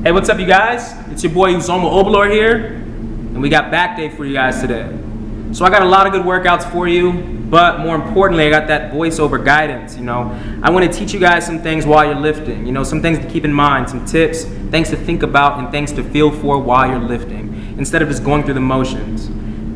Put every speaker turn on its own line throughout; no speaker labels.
Hey, what's up, you guys? It's your boy Uzoma Obalor here, and we got back day for you guys today. So I got a lot of good workouts for you, but more importantly, I got that voiceover guidance. I want to teach you guys some things while you're lifting. Some things to keep in mind, some tips, things to think about, and things to feel for while you're lifting, instead of just going through the motions.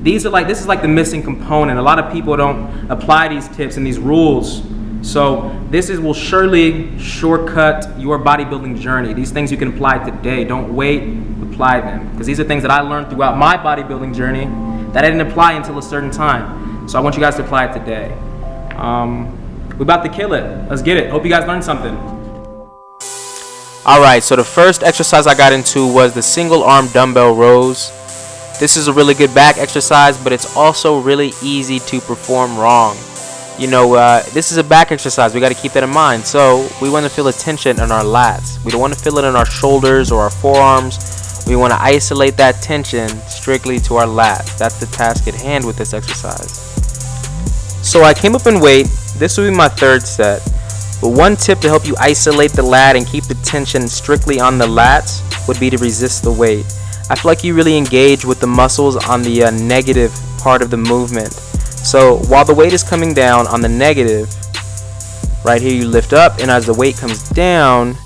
This is like the missing component. A lot of people don't apply these tips and these rules. So will surely shortcut your bodybuilding journey. These things you can apply today. Don't wait, apply them. Because these are things that I learned throughout my bodybuilding journey that I didn't apply until a certain time. So I want you guys to apply it today. We're about to kill it. Let's get it. Hope you guys learned something.
Alright, so the first exercise I got into was the single arm dumbbell rows. This is a really good back exercise, but it's also really easy to perform wrong. This is a back exercise. We got to keep that in mind. So we want to feel a tension in our lats. We don't want to feel it in our shoulders or our forearms. We want to isolate that tension strictly to our lats. That's the task at hand with this exercise. So I came up in weight. This will be my third set. But one tip to help you isolate the lat and keep the tension strictly on the lats would be to resist the weight. I feel like you really engage with the muscles on the negative part of the movement. So while the weight is coming down on the negative, right here you lift up, and as the weight comes down,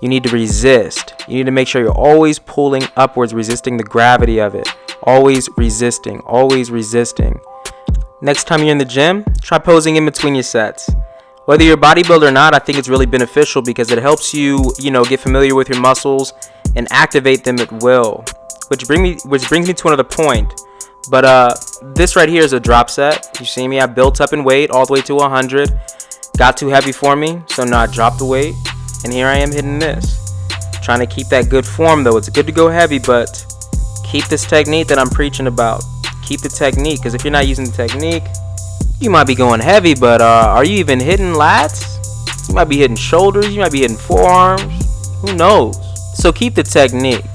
you need to resist. You need to make sure you're always pulling upwards, resisting the gravity of it. Always resisting, always resisting. Next time you're in the gym, try posing in between your sets. Whether you're a bodybuilder or not, I think it's really beneficial because it helps you, get familiar with your muscles and activate them at will. Which brings me to another point. But this right here is a drop set. You see me, I built up in weight all the way to 100. Got too heavy for me, so now I dropped the weight. And here I am hitting this. Trying to keep that good form though. It's good to go heavy, but keep this technique that I'm preaching about. Keep the technique, because if you're not using the technique, you might be going heavy, but are you even hitting lats? You might be hitting shoulders, you might be hitting forearms. Who knows? So keep the technique.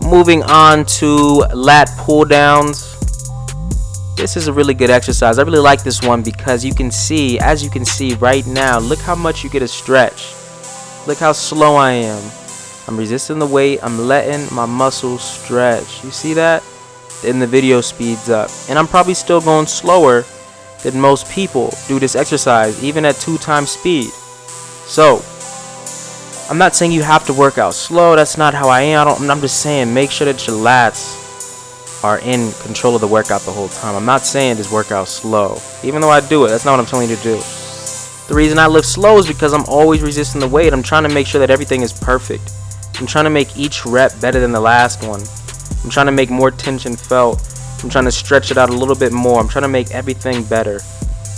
Moving on to lat pull downs. This is a really good exercise. I really like this one because as you can see right now, look how much you get a stretch. Look how slow I am. I'm resisting the weight. I'm letting my muscles stretch. You see that? Then the video speeds up. And I'm probably still going slower than most people do this exercise, even at 2 times speed. So I'm not saying you have to work out slow. That's not how I am. I'm just saying make sure that your lats are in control of the workout the whole time. I'm not saying just work out slow. Even though I do it, that's not what I'm telling you to do. The reason I lift slow is because I'm always resisting the weight. I'm trying to make sure that everything is perfect. I'm trying to make each rep better than the last one. I'm trying to make more tension felt. I'm trying to stretch it out a little bit more. I'm trying to make everything better.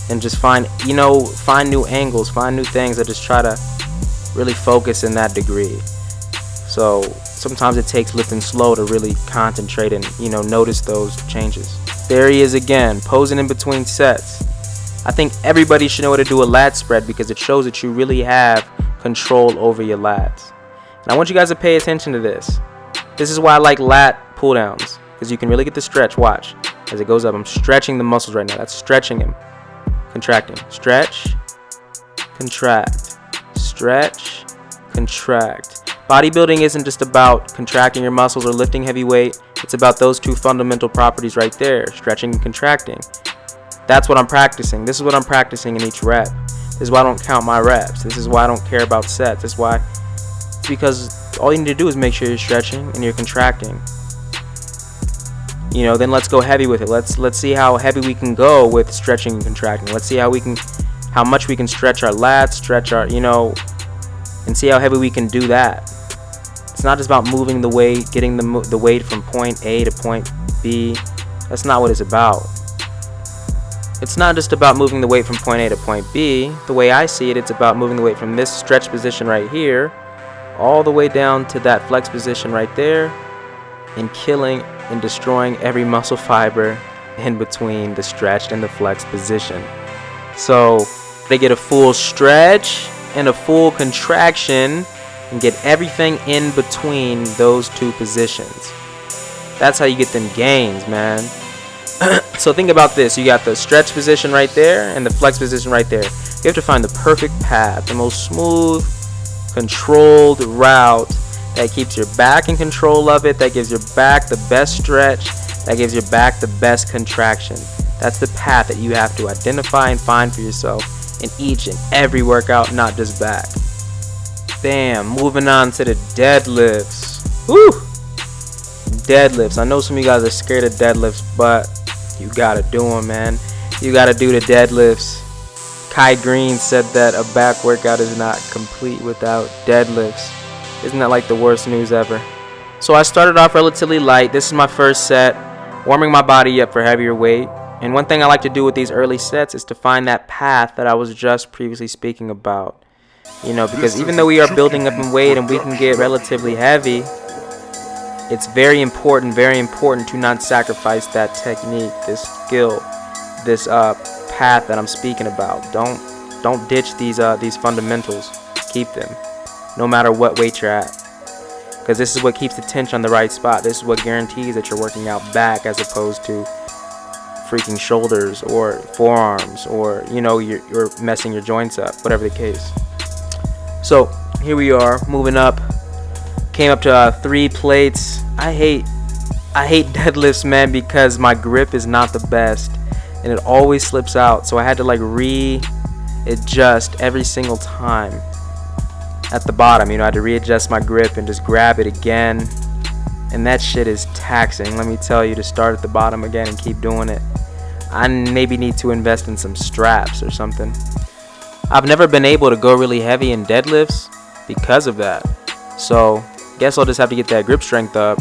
And just find new angles, find new things. I just try to really focus in that degree. So sometimes it takes lifting slow to really concentrate and notice those changes. There he is again, posing in between sets. I think everybody should know how to do a lat spread because it shows that you really have control over your lats. And I want you guys to pay attention to this. This is why I like lat pull downs, because you can really get the stretch. Watch as it goes up. I'm stretching the muscles right now. That's stretching him. Contracting. Stretch, contract. Stretch, contract. Bodybuilding isn't just about contracting your muscles or lifting heavy weight. It's about those two fundamental properties right there, stretching and contracting. That's what I'm practicing. This is what I'm practicing in each rep. This is why I don't count my reps. This is why I don't care about sets. It's because all you need to do is make sure you're stretching and you're contracting. Then let's go heavy with it. Let's see how heavy we can go with stretching and contracting. Let's see how much we can stretch our lats, stretch our, and see how heavy we can do that. It's not just about moving the weight, getting the weight from point A to point B. That's not what it's about. It's not just about moving the weight from point A to point B. The way I see it, it's about moving the weight from this stretch position right here all the way down to that flex position right there and killing and destroying every muscle fiber in between the stretched and the flex position. So they get a full stretch and a full contraction and get everything in between those two positions. That's how you get them gains, man. So think about this. You got the stretch position right there and the flex position right there. You have to find the perfect path, the most smooth, controlled route that keeps your back in control of it, that gives your back the best stretch, that gives your back the best contraction. That's the path that you have to identify and find for yourself in each and every workout, not just back. Bam, moving on to the deadlifts. Woo! Deadlifts. I know some of you guys are scared of deadlifts, but you gotta do them, man. You gotta do the deadlifts. Kai Green said that a back workout is not complete without deadlifts. Isn't that like the worst news ever? So I started off relatively light. This is my first set, warming my body up for heavier weight. And one thing I like to do with these early sets is to find that path that I was just previously speaking about. You know, because even though we are building up in weight and we can get relatively heavy, it's very important to not sacrifice that technique, this skill, this path that I'm speaking about. Don't ditch these fundamentals. Keep them, no matter what weight you're at, because this is what keeps the tension on the right spot. This is what guarantees that you're working out back as opposed to freaking shoulders or forearms, or you know, you're messing your joints up, whatever the case. So here we are, moving up. Came up to 3 plates. I hate deadlifts, man, because my grip is not the best and it always slips out. So I had to like readjust every single time at the bottom. You know, I had to readjust my grip and just grab it again. And that shit is taxing, let me tell you, to start at the bottom again and keep doing it. I maybe need to invest in some straps or something. I've never been able to go really heavy in deadlifts because of that. So guess I'll just have to get that grip strength up.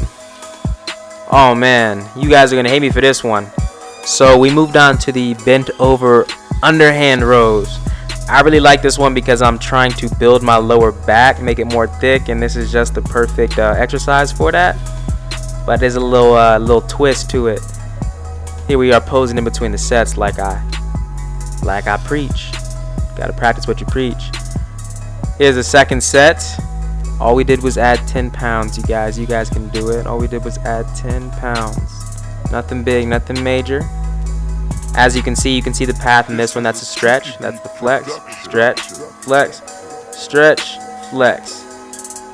Oh man, you guys are gonna hate me for this one. So we moved on to the bent over underhand rows. I really like this one because I'm trying to build my lower back, make it more thick, and this is just the perfect exercise for that. But there's a little twist to it. Here we are posing in between the sets like I preach. Gotta practice what you preach. Here's the second set. All we did was add 10 pounds, you guys. You guys can do it. All we did was add 10 pounds. Nothing big, nothing major. As you can see the path in this one. That's a stretch. That's the flex. Stretch, flex, stretch, flex.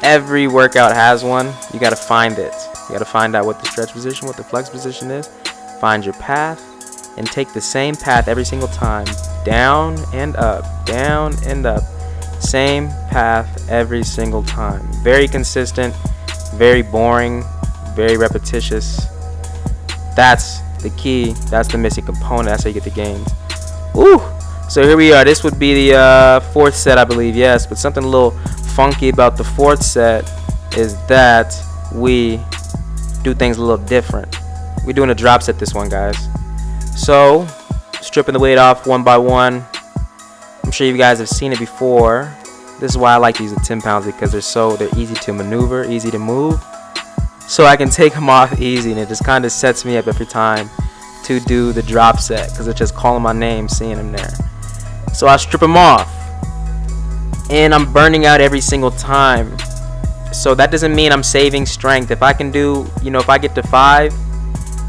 Every workout has one. You gotta find it. You gotta find out what the stretch position, what the flex position is. Find your path and take the same path every single time. Down and up, down and up. Same path every single time. Very consistent, very boring, very repetitious. That's the key. That's the missing component. That's how you get the gains. Woo! So here we are. This would be the 4th set, I believe. Yes, but something a little funky about the 4th set is that we do things a little different. We're doing a drop set this one, guys. So stripping the weight off one by one. I'm sure you guys have seen it before. This is why I like these at 10 pounds, because they're easy to maneuver, easy to move. So I can take them off easy, and it just kind of sets me up every time to do the drop set, because it's just calling my name, seeing them there. So I strip them off, and I'm burning out every single time. So that doesn't mean I'm saving strength. If I can do, you know, if I get to 5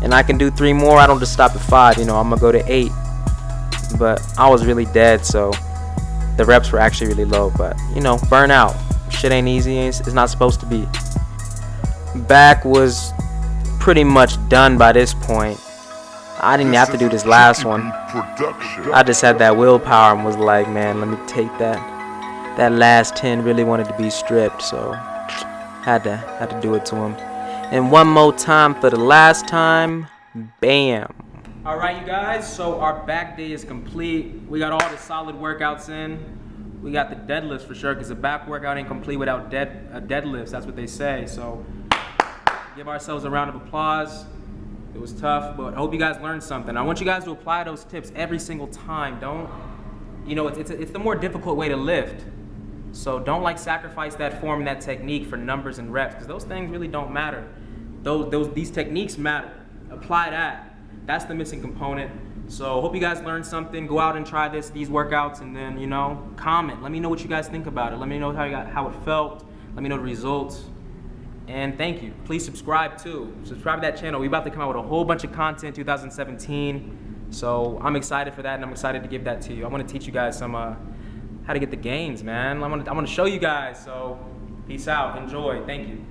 and I can do 3 more, I don't just stop at 5. You know, I'm gonna go to 8. But I was really dead, so the reps were actually really low. But you know, burn out. Shit ain't easy. It's not supposed to be. Back was pretty much done by this point. I didn't have to do this last one. I just had that willpower and was like, man, let me take that. That last 10 really wanted to be stripped, so had to do it to him. And one more time for the last time. Bam.
All right, you guys, so our back day is complete. We got all the solid workouts in. We got the deadlifts for sure, because the back workout ain't complete without deadlifts. That's what they say. So give ourselves a round of applause. It was tough, but I hope you guys learned something. I want you guys to apply those tips every single time. Don't, you know, it's the more difficult way to lift. So don't like sacrifice that form and that technique for numbers and reps, because those things really don't matter. These techniques matter. Apply that. That's the missing component. So hope you guys learned something. Go out and try these workouts, and then, you know, comment. Let me know what you guys think about it. Let me know how it felt. Let me know the results. And thank you. Please subscribe too. Subscribe to that channel. We're about to come out with a whole bunch of content 2017. So I'm excited for that, and I'm excited to give that to you. I want to teach you guys some how to get the gains, man. I'm gonna show you guys. So peace out, enjoy, thank you.